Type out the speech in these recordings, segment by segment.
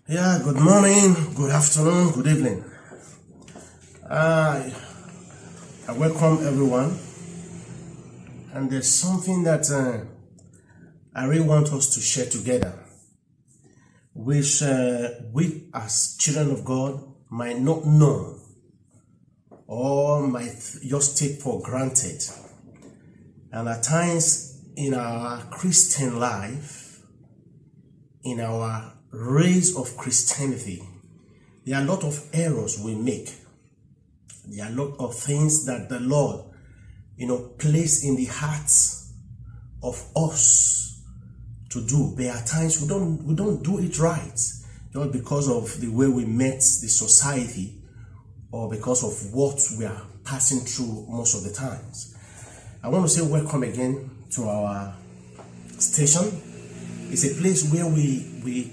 Yeah, good morning, good afternoon, good evening. I welcome everyone, and there's something that I really want us to share together, which we as children of God might not know or might just take for granted. And at times in our Christian life, in our race of Christianity, there are a lot of errors we make. There are a lot of things that the Lord, place in the hearts of us to do. There are times we don't do it right, just because of the way we met the society or because of what we are passing through most of the times. I want to say welcome again to our station. It's a place where we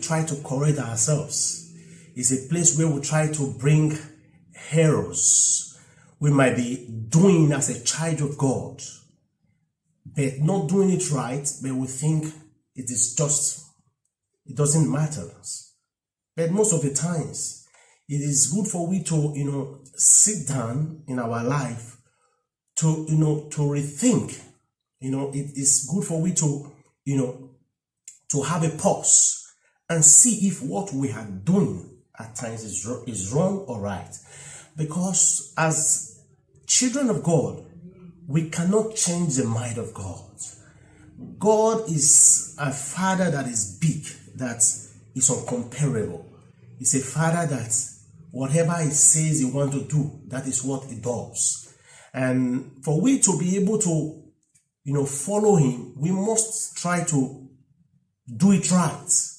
try to correct ourselves. It's a place where we try to bring errors we might be doing as a child of God, but not doing it right, but we think it doesn't matter. But most of the times, it is good for we to, sit down in our life to rethink. It is good for we to have a pause and see if what we are doing at times is wrong or right. Because as children of God, we cannot change the mind of God. God is a Father that is big, that is uncomparable. He's a Father that whatever He says He wants to do, that is what He does. And for we to be able to, follow Him, we must try to do it right.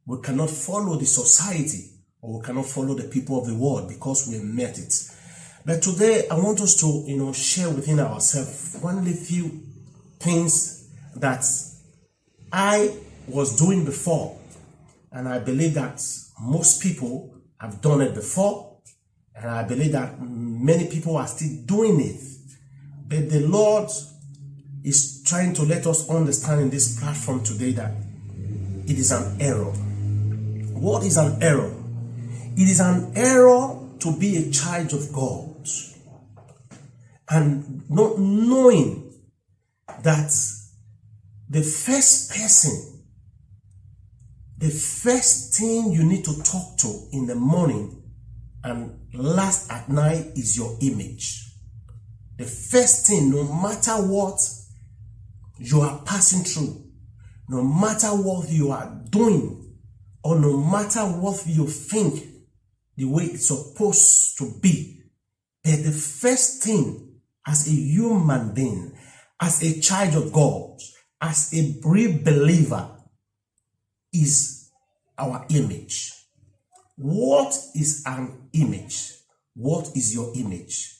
We cannot follow the society, or we cannot follow the people of the world because we met it. But today I want us to share within ourselves one little things that I was doing before, and I believe that most people have done it before, and I believe that many people are still doing it. But the Lord is trying to let us understand in this platform today that it is an error. What is an error? It is an error to be a child of God and not knowing that the first thing you need to talk to in the morning and last at night is your image. The first thing, no matter what you are passing through, no matter what you are doing, or no matter what you think the way it's supposed to be, but the first thing as a human being, as a child of God, as a real believer, is our image. What is an image? What is your image?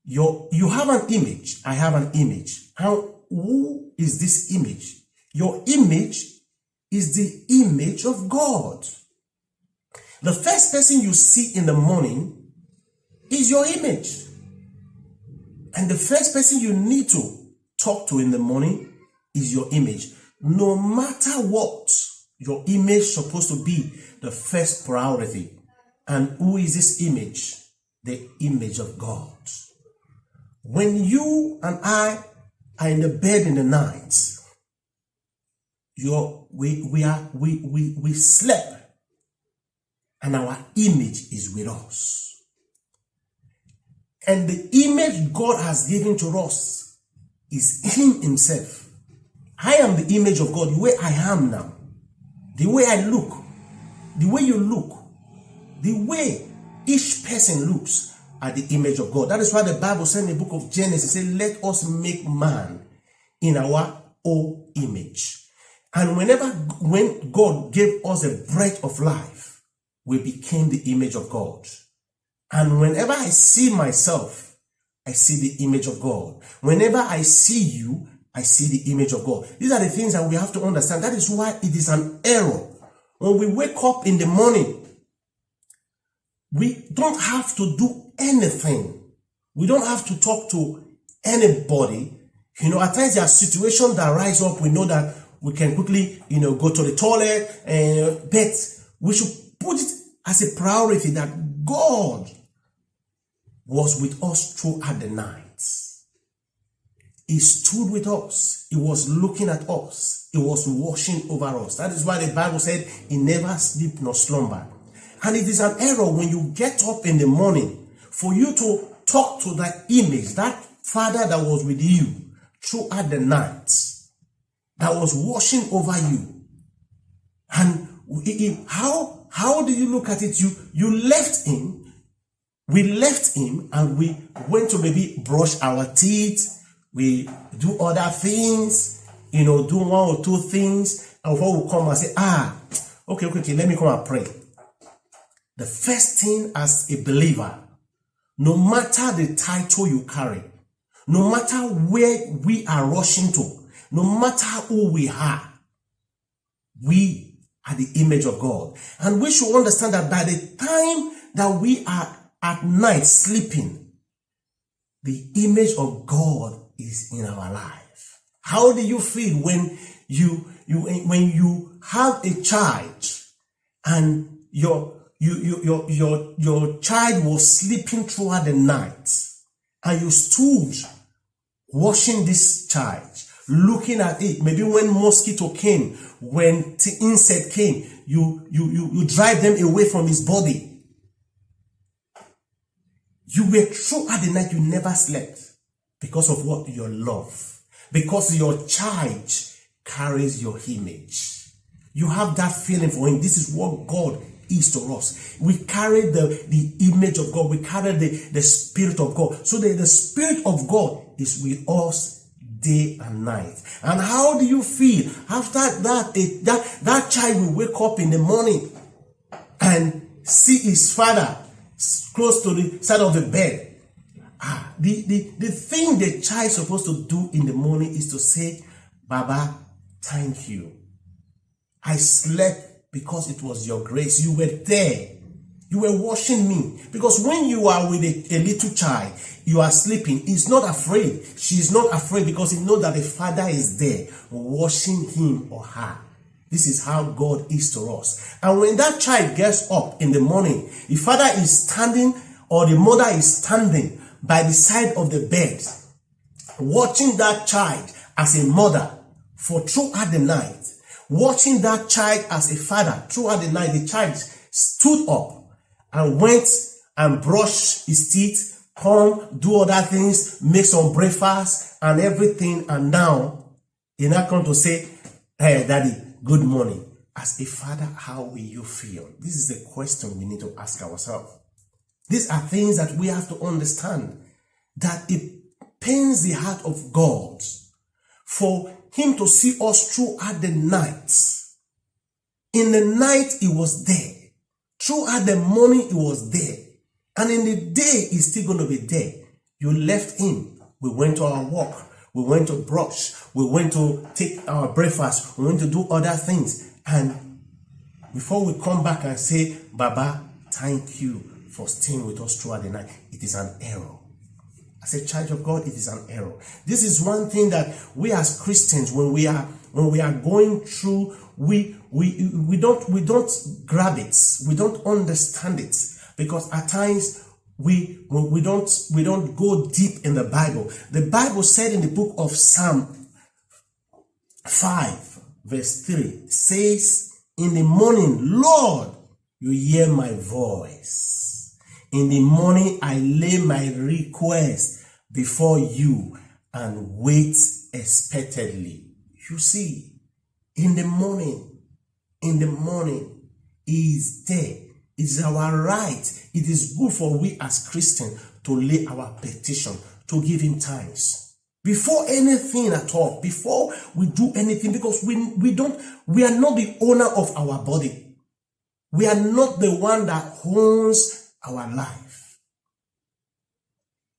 You have an image. I have an image. Who is this image? Your image is the image of God. The first person you see in the morning is your image. And the first person you need to talk to in the morning is your image. No matter what, your image is supposed to be the first priority. And who is this image? The image of God. When you and I are in the bed in the night, we slept, and our image is with us. And the image God has given to us is Him Himself. I am the image of God, the way I am now, the way I look, the way you look, the way each person looks are the image of God. That is why the Bible said in the book of Genesis, it says, let us make man in our own image. And when God gave us the breath of life, we became the image of God. And whenever I see myself, I see the image of God. Whenever I see you, I see the image of God. These are the things that we have to understand. That is why it is an error. When we wake up in the morning, we don't have to do anything. We don't have to talk to anybody. At times there are situations that rise up. We know that we can quickly, go to the toilet, but we should put it as a priority that God was with us throughout the night. He stood with us. He was looking at us. He was watching over us. That is why the Bible said he never sleep nor slumber. And it is an error when you get up in the morning for you to talk to that image, that Father that was with you throughout the night, that was watching over you. And how do you look at it? You left him. We left him and we went to maybe brush our teeth. We do other things, do one or two things. And before we come and say, okay, let me come and pray. The first thing as a believer, no matter the title you carry, no matter where we are rushing to, no matter who we are the image of God. And we should understand that by the time that we are at night sleeping, the image of God is in our life. How do you feel when you have a child and your child was sleeping throughout the night and you stood watching this child, looking at it? Maybe when mosquito came, when the insect came, you drive them away from his body. You were throughout the night, you never slept because of what? Your love. Because your child carries your image. You have that feeling for him. This is what God is to us. We carry the image of God. We carry the Spirit of God. So the Spirit of God is with us day and night. And how do you feel after that child will wake up in the morning and see his father close to the side of the bed? The thing the child is supposed to do in the morning is to say, Baba, thank you. I slept because it was your grace. You were there. You were watching me. Because when you are with a little child, you are sleeping. He's not afraid. She is not afraid because he knows that the Father is there watching him or her. This is how God is to us. And when that child gets up in the morning, the father is standing or the mother is standing by the side of the bed, watching that child as a mother for throughout the night, watching that child as a father throughout the night. The child stood up and went and brushed his teeth, come, do other things, make some breakfast and everything. And now, he's not going to say, hey, Daddy, good morning. As a father, how will you feel? This is the question we need to ask ourselves. These are things that we have to understand, that it pains the heart of God for him to see us throughout the night. In the night, he was there. Throughout the morning, he was there. And in the day, he's still going to be there. You left him. We went to our walk. We went to brush. We went to take our breakfast. We went to do other things. And before we come back and say, Baba, thank you for staying with us throughout the night, it is an error. As a child of God, it is an error. This is one thing that we as Christians, when we are going through, we don't grab it. We don't understand it, because at times we don't go deep in the Bible. The Bible said in the book of Psalm 5 verse 3 says, in the morning, Lord, you hear my voice. In the morning, I lay my request before you and wait expectantly. You see, in the morning, he is there. It is our right. It is good for we as Christians to lay our petition, to give him thanks. Before anything at all, before we do anything, because we are not the owner of our body. We are not the one that owns our life.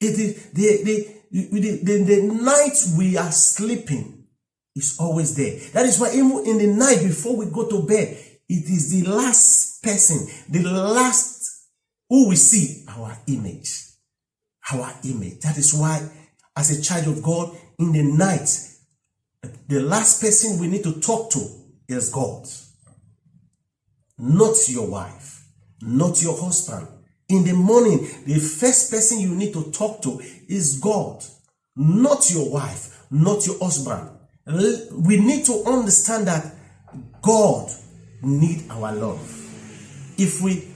It is the night we are sleeping is always there. That is why even in the night before we go to bed, it is the last person, the last who we see, our image. Our image. That is why as a child of God, in the night, the last person we need to talk to is God. Not your wife, not your husband. In the morning, the first person you need to talk to is God, not your wife, not your husband. We need to understand that God needs our love. If we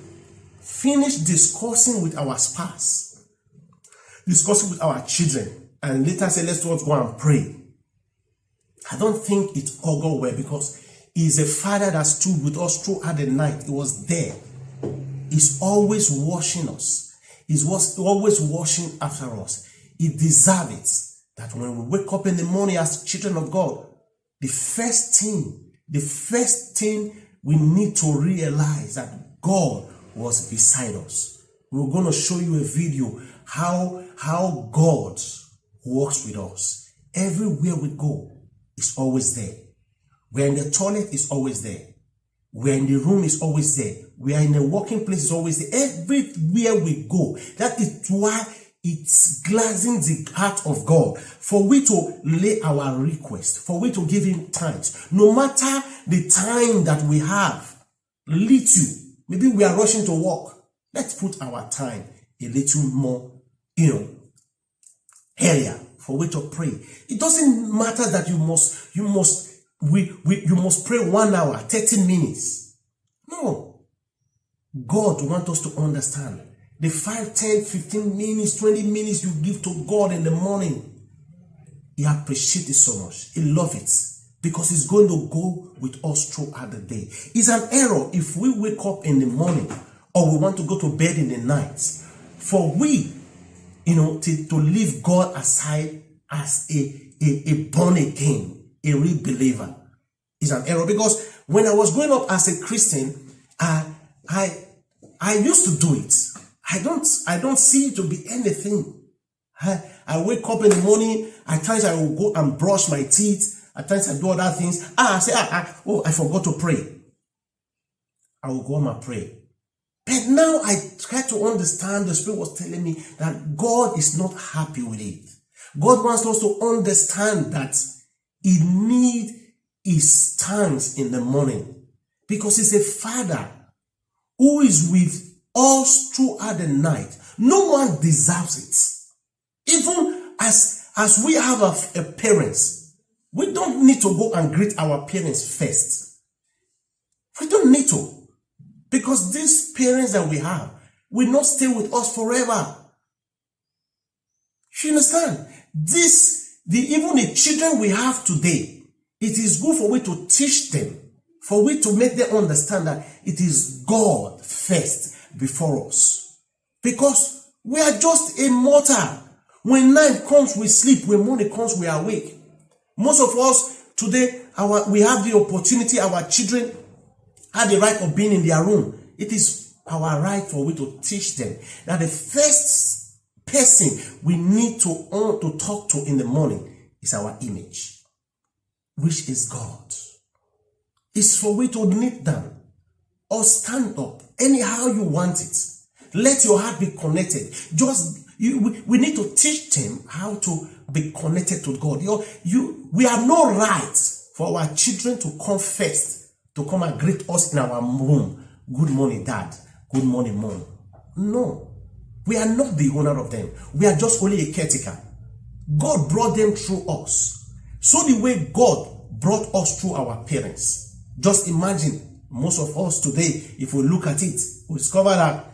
finish discussing with our spouse, discussing with our children, and later say, let's go and pray, I don't think it all go well, because He's a father that stood with us throughout the night. He was there. He's always watching us. He's always watching after us. He deserves it. That when we wake up in the morning as children of God, the first thing we need to realize that God was beside us. We're going to show you a video how God works with us. Everywhere we go, He's always there. We're in the toilet, He's always there. We're in the room, He's always there. We are in a working place, He's always there. Everywhere we go. That is why it's glazing the heart of God for we to lay our request, for we to give Him thanks. No matter the time that we have, little, maybe we are rushing to work. Let's put our time a little more, area for we to pray. It doesn't matter that you must pray 1 hour, 30 minutes. No. God wants us to understand the 5, 10, 15 minutes, 20 minutes you give to God in the morning. He appreciates it so much. He loves it because He's going to go with us throughout the day. It's an error if we wake up in the morning or we want to go to bed in the night for we, to leave God aside as a born again, a real believer. Is an error, because when I was growing up as a Christian, I used to do it. I don't see it to be anything. I wake up in the morning. At times I will go and brush my teeth. At times I do other things. I forgot to pray. I will go and pray. But now I try to understand. The Spirit was telling me that God is not happy with it. God wants us to understand that He needs His thanks in the morning, because He's a Father who is with us throughout the night. No one deserves it. Even as we have a parents, we don't need to go and greet our parents first. We don't need to, because these parents that we have will not stay with us forever. You understand? Even the children we have today, it is good for we to teach them, for we to make them understand that it is God first before us. Because we are just a mortal. When night comes, we sleep. When morning comes, we are awake. Most of us today, we have the opportunity, our children have the right of being in their room. It is our right for we to teach them that the first person we need to talk to in the morning is our image, which is God. It's for we to kneel down or stand up, anyhow you want it. Let your heart be connected. We need to teach them how to be connected to God. We have no right for our children to come first, to come and greet us in our room. Good morning, Dad. Good morning, Mom. No. We are not the owner of them. We are just only a caretaker. God brought them through us. So the way God brought us through our parents. Just imagine, most of us today, if we look at it, we discover that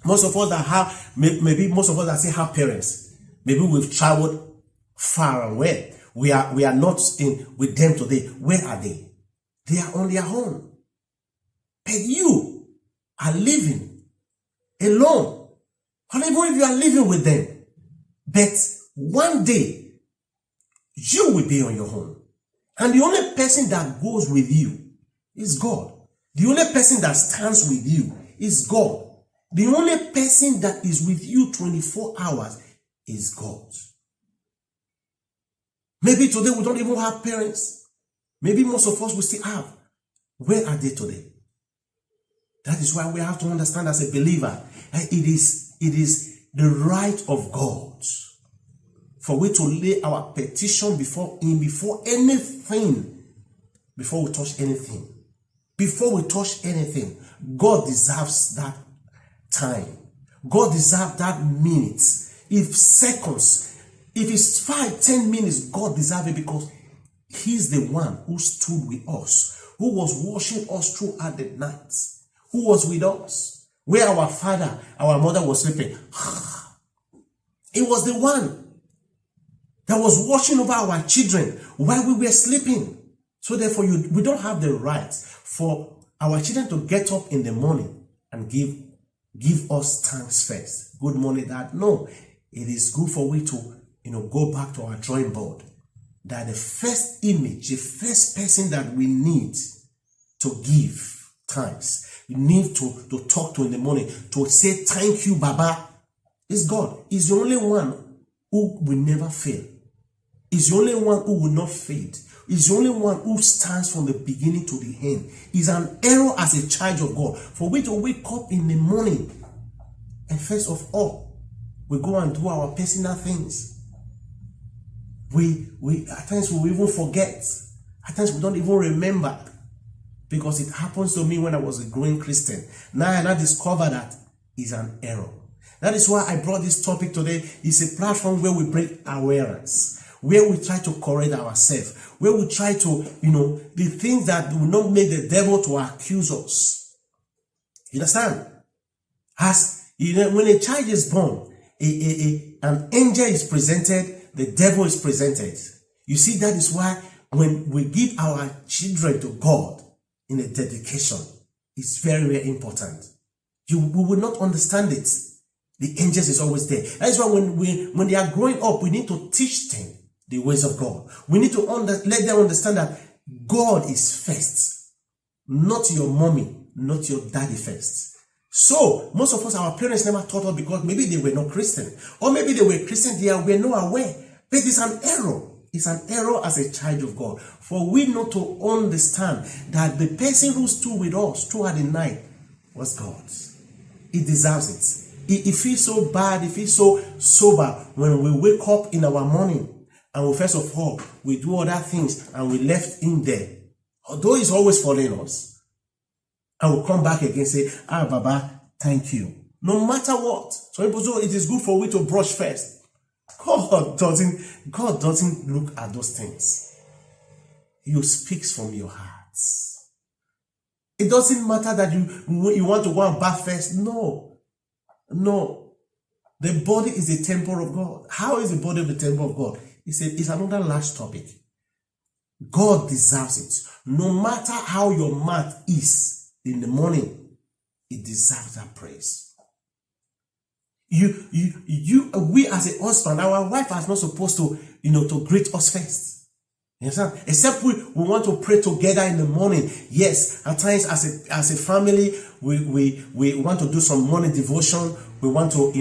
most of us that have, maybe most of us that still have parents, maybe we've traveled far away. We are not with them today. Where are they? They are on their own. But you are living alone. Or even if you are living with them. But one day, you will be on your own. And the only person that goes with you is God. The only person that stands with you is God. The only person that is with you 24 hours is God. Maybe today we don't even have parents. Maybe most of us will still have. Where are they today? That is why we have to understand as a believer, it is the right of God for we to lay our petition before Him, before anything, before we touch anything. before we touch anything. God deserves that time. God deserves that minutes. If seconds, if it's 5, 10 minutes, God deserves it, because He's the one who stood with us, who was washing us throughout the night, who was with us, where our father, our mother was sleeping. It was the one that was watching over our children while we were sleeping. So therefore, we don't have the right for our children to get up in the morning and give us thanks first. Good morning, Dad. No, it is good for we to go back to our drawing board. That the first image, the first person that we need to give thanks, we need to talk to in the morning, to say thank you, Baba, is God. He's the only one who will never fail. He's the only one who will not fade. He's the only one who stands from the beginning to the end. He's an error as a child of God. For we to wake up in the morning, and first of all, we go and do our personal things. We at times we even forget. At times we don't even remember, because it happens to me when I was a growing Christian. Now I discover that is an error. That is why I brought this topic today. It's a platform where we bring awareness, where we try to correct ourselves, where we try to, the things that will not make the devil to accuse us. You understand? As when a child is born, an angel is presented, the devil is presented. You see, that is why when we give our children to God in a dedication, it's very, very important. We will not understand it. The angels is always there. That is why when they are growing up, we need to teach them the ways of God. We need to let them understand that God is first, not your mommy, not your daddy first. So most of us, our parents never taught us, because maybe they were not Christian, or maybe they were Christian, they were not aware. But it's an error. It's an error as a child of God, for we not to understand that the person who stood with us throughout the night was God. He deserves it. He feels so bad, he feels so sober when we wake up in our morning and first of all, we do other things and we left him there. Although he's always following us. And we'll come back again and say, Baba, thank you. No matter what. So people say, it is good for we to brush first. God doesn't look at those things. He speaks from your heart. It doesn't matter that you want to go and bath first. No. The body is the temple of God. How is the body the temple of God? It's another large topic. God deserves it. No matter how your mouth is in the morning, it deserves that praise. We as a husband, our wife is not supposed to, to greet us first. You understand? Except we want to pray together in the morning. Yes, at times as a family, we want to do some morning devotion. We want to,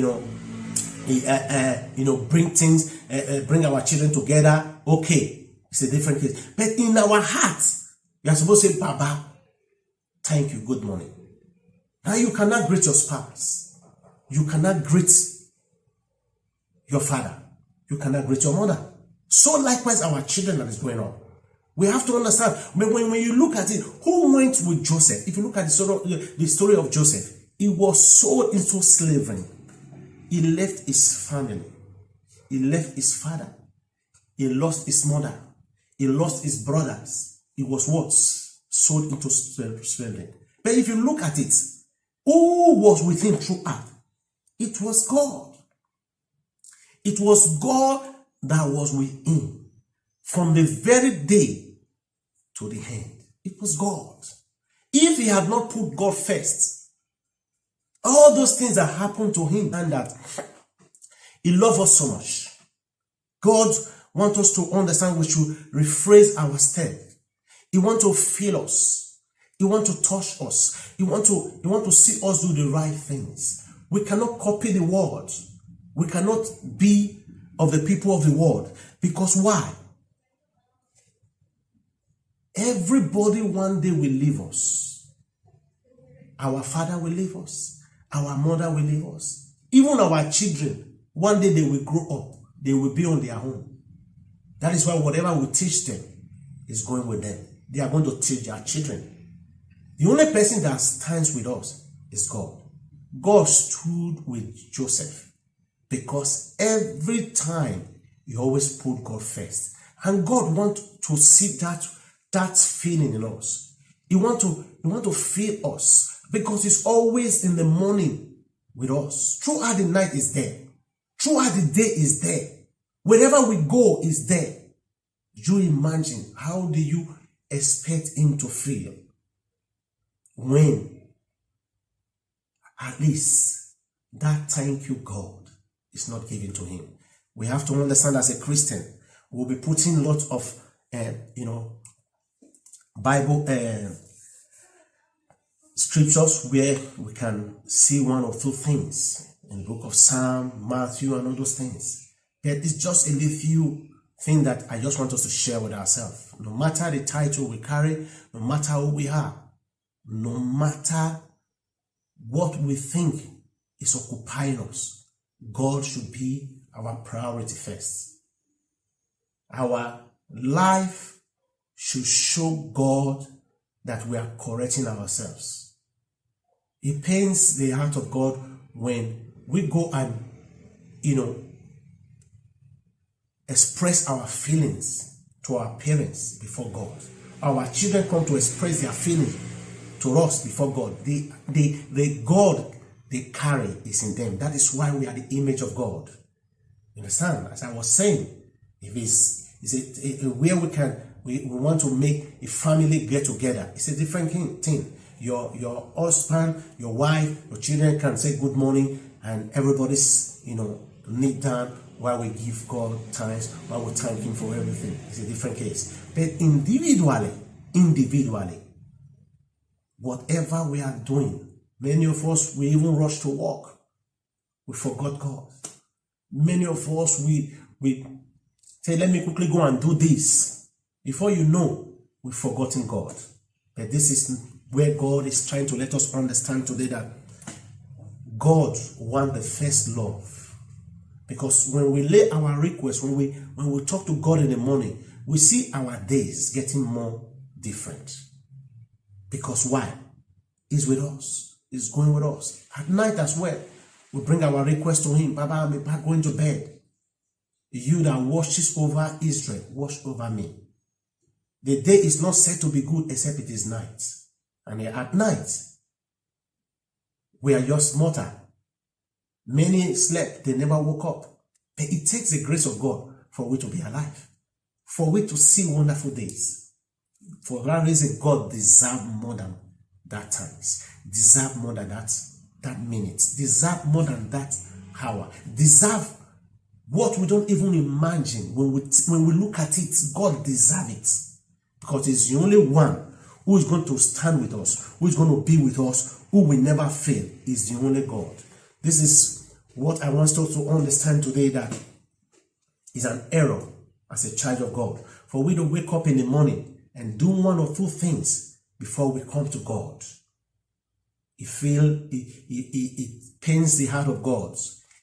bring things, bring our children together. Okay, it's a different case. But in our hearts, we are supposed to say, Baba, thank you, good morning. Now you cannot greet your spouse. You cannot greet your father. You cannot greet your mother. So likewise, our children that is going on. We have to understand, when you look at it, who went with Joseph? If you look at the story of Joseph, he was sold into slavery. He left his family. He left his father. He lost his mother. He lost his brothers. He was what? Sold into slavery. But if you look at it, who was with him throughout? It was God. It was God that was with him from the very day to the end. It was God. If he had not put God first, all those things that happened to him, and that he loved us so much. God wants us to understand we should rephrase our step. He wants to feel us. He wants to touch us. He wants to see us do the right things. We cannot copy the world. We cannot be of the people of the world. Because why? Everybody one day will leave us. Our father will leave us. Our mother will leave us. Even our children, one day they will grow up. They will be on their own. That is why whatever we teach them is going with them. They are going to teach their children. The only person that stands with us is God. God stood with Joseph because every time he always put God first. And God wants to see that feeling in us. He want to feel us because he's always in the morning with us. Throughout the night is there. Throughout the day is there. Wherever we go is there. You imagine, how do you expect him to feel when at least that thank you God is not given to him? We have to understand, as a Christian, we'll be putting lots of Bible scriptures where we can see one or two things in the book of Psalm, Matthew, and all those things. But it's just a little thing that I just want us to share with ourselves. No matter the title we carry, no matter who we are, no matter what we think is occupying us, God should be our priority first. Our life should show God that we are correcting ourselves. It pains the heart of God when we go and, express our feelings to our parents before God. Our children come to express their feelings to us before God. The God they carry is in them. That is why we are the image of God. You understand? As I was saying, if it's where we want to make a family get together, it's a different thing. Your husband, your wife, your children can say good morning, and everybody's kneel down while we give God thanks, while we thank him for everything. It's a different case. But individually, whatever we are doing, many of us, we even rush to work. We forgot God. Many of us, we say, let me quickly go and do this. Before you know, we've forgotten God. But this is where God is trying to let us understand today that God wants the first love. Because when we lay our requests, when we talk to God in the morning, we see our days getting more different. Because why? He's with us. He's going with us. At night as well, we bring our request to him. Baba, I'm about going to bed. You that watches over Israel, watch over me. The day is not said to be good except it is night. And at night, we are just mortal. Many slept, they never woke up. But it takes the grace of God for we to be alive, for we to see wonderful days. For that reason, God deserves more than that times, deserve more than that minute, deserve more than that hour, deserve what we don't even imagine. When we look at it, God deserves it, because he's the only one who is going to stand with us, who is going to be with us, who will never fail. Is the only God. This is what I want us to understand today, that is an error as a child of God, for we to wake up in the morning and do one or two things before we come to God. It pains the heart of God.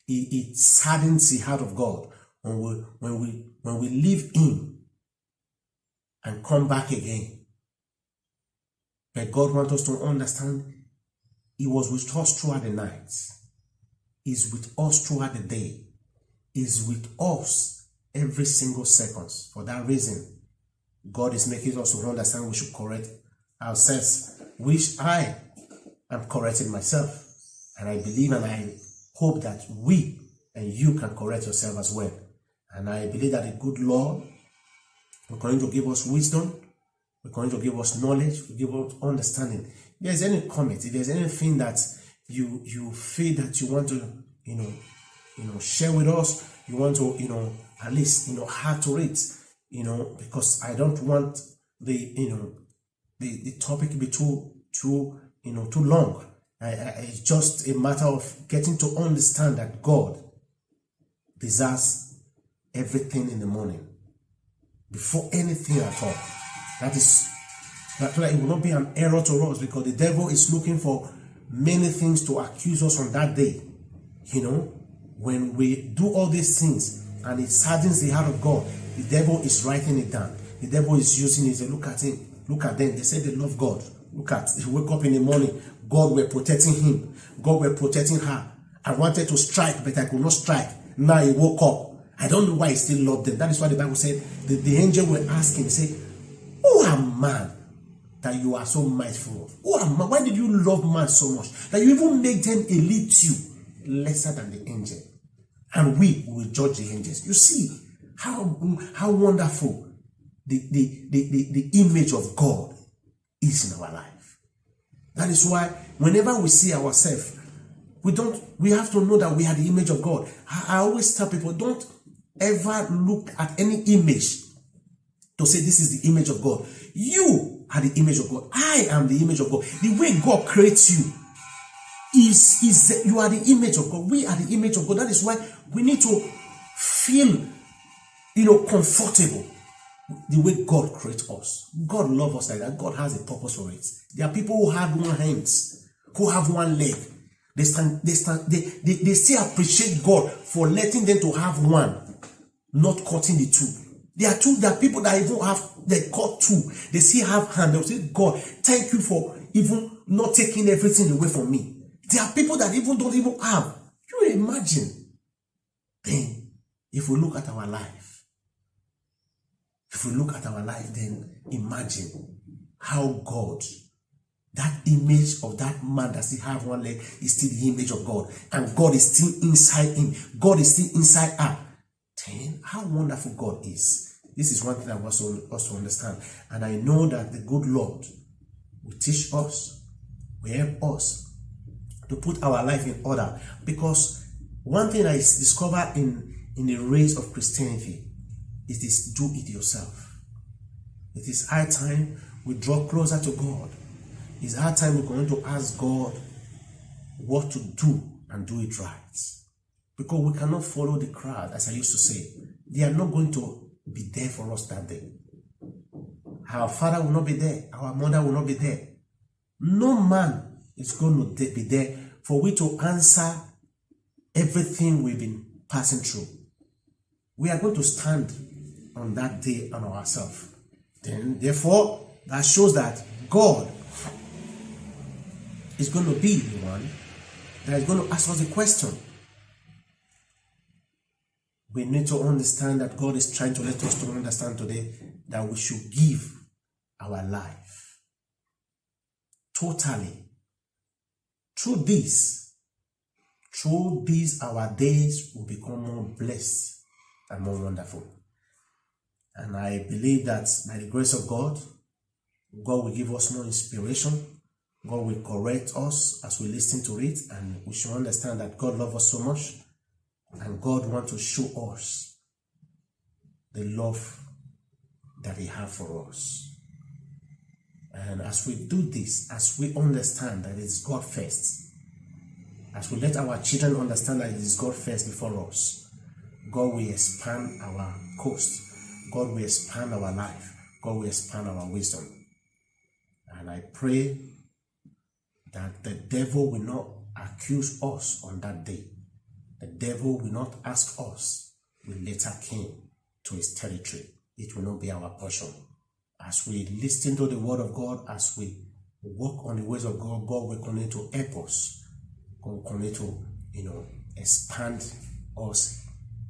It saddens the heart of God when we leave him and come back again. But God wants us to understand he was with us throughout the night. He's with us throughout the day. He's with us every single second. For that reason, God is making us to understand we should correct ourselves, which I am correcting myself. And I believe and I hope that we and you can correct yourself as well. And I believe that the good Lord is going to give us wisdom, we're going to give us knowledge, we give us understanding. If there's any comment, if there's anything that you feel that you want to share with us, you want to at least add to it, because I don't want the topic to be too long. It's just a matter of getting to understand that God deserves everything in the morning before anything at all. That's why it will not be an error to us, because the devil is looking for many things to accuse us on that day. When we do all these things and it saddens the heart of God, the devil is writing it down. The devil is using it. Look at him, look at them. They say they love God. Look at, he wake up in the morning, God were protecting him, God were protecting her. I wanted to strike, but I could not strike. Now he woke up. I don't know why he still loved them. That is why the Bible said, the angel will ask him, say, who am man that you are so mindful of? Who am man? Why did you love man so much that you even make them elite you lesser than the angel? And we will judge the angels. You see how wonderful the image of God is in our life. That is why whenever we see ourselves, we have to know that we are the image of God. I always tell people, don't ever look at any image to say this is the image of God. You are the image of God. I am the image of God. The way God creates you is you are the image of God. We are the image of God. That is why we need to feel, comfortable the way God creates us. God loves us like that. God has a purpose for it. There are people who have one hand, who have one leg. They still appreciate God for letting them to have one, not cutting the two. There are people that even they cut two. They still have hand. They'll say, God, thank you for even not taking everything away from me. There are people that even don't even have. You imagine. Then, if we look at our life, then imagine how God, that image of that man that still have one leg is still the image of God. And God is still inside him. God is still inside her. Then, how wonderful God is. This is one thing I want us to understand. And I know that the good Lord will teach us, will help us to put our life in order. Because one thing I discovered in the race of Christianity is this: do it yourself. It is high time we draw closer to God. It's high time we're going to ask God what to do and do it right. Because we cannot follow the crowd, as I used to say. They are not going to be there for us that day. Our father will not be there. Our mother will not be there. No man is going to be there for we to answer everything we've been passing through. We are going to stand on that day on ourselves. Then, therefore, that shows that God is going to be the one that is going to ask us a question. We need to understand that God is trying to let us to understand today that we should give our life totally. Through this, our days will become more blessed and more wonderful. And I believe that by the grace of God, God will give us more inspiration. God will correct us as we listen to it, and we should understand that God loves us so much, and God wants to show us the love that He has for us. And as we do this, as we understand that it is God first, as we let our children understand that it is God first before us, God will expand our coast. God will expand our life. God will expand our wisdom. And I pray that the devil will not accuse us on that day. The devil will not ask us we later came to his territory. It will not be our portion. As we listen to the word of God, as we walk on the ways of God, God will continue to help us. God will continue to, expand us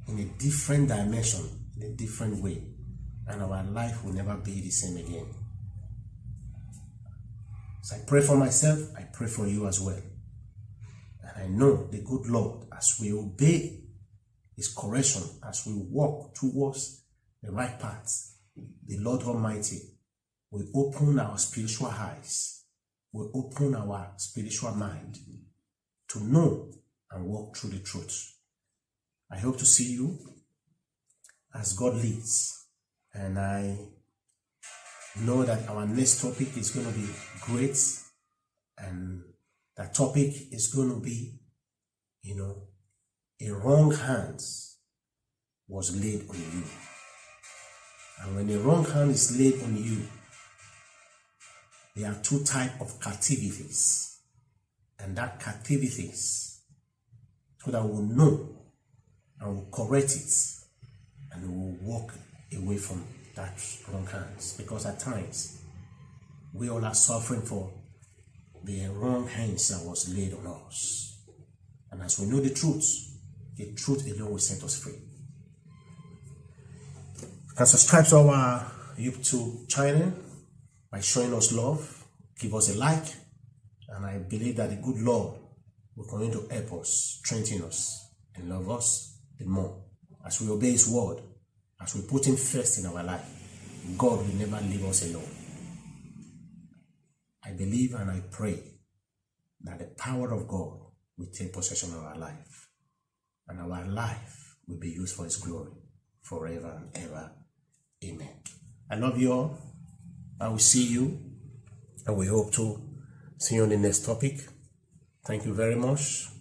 in a different dimension, in a different way. And our life will never be the same again. So I pray for myself, I pray for you as well. And I know the good Lord, as we obey His correction, as we walk towards the right path, the Lord Almighty will open our spiritual eyes, will open our spiritual mind to know and walk through the truth. I hope to see you as God leads. And I know that our next topic is going to be great. And that topic is going to be, a wrong hands was laid on you. And when a wrong hand is laid on you, there are two types of captivities. And that captivities, so that we'll know and we'll correct it and we'll walk away from that wrong hands. Because at times, we all are suffering for the wrong hands that was laid on us. And as we know the truth alone will set us free. You can subscribe to our YouTube channel by showing us love, give us a like, and I believe that the good Lord will continue to help us, strengthen us, and love us the more. As we obey His word, as we put Him first in our life, God will never leave us alone. I believe and I pray that the power of God will take possession of our life, and our life will be used for His glory forever and ever. Amen. I love you all. I will see you, and we hope to see you on the next topic. Thank you very much.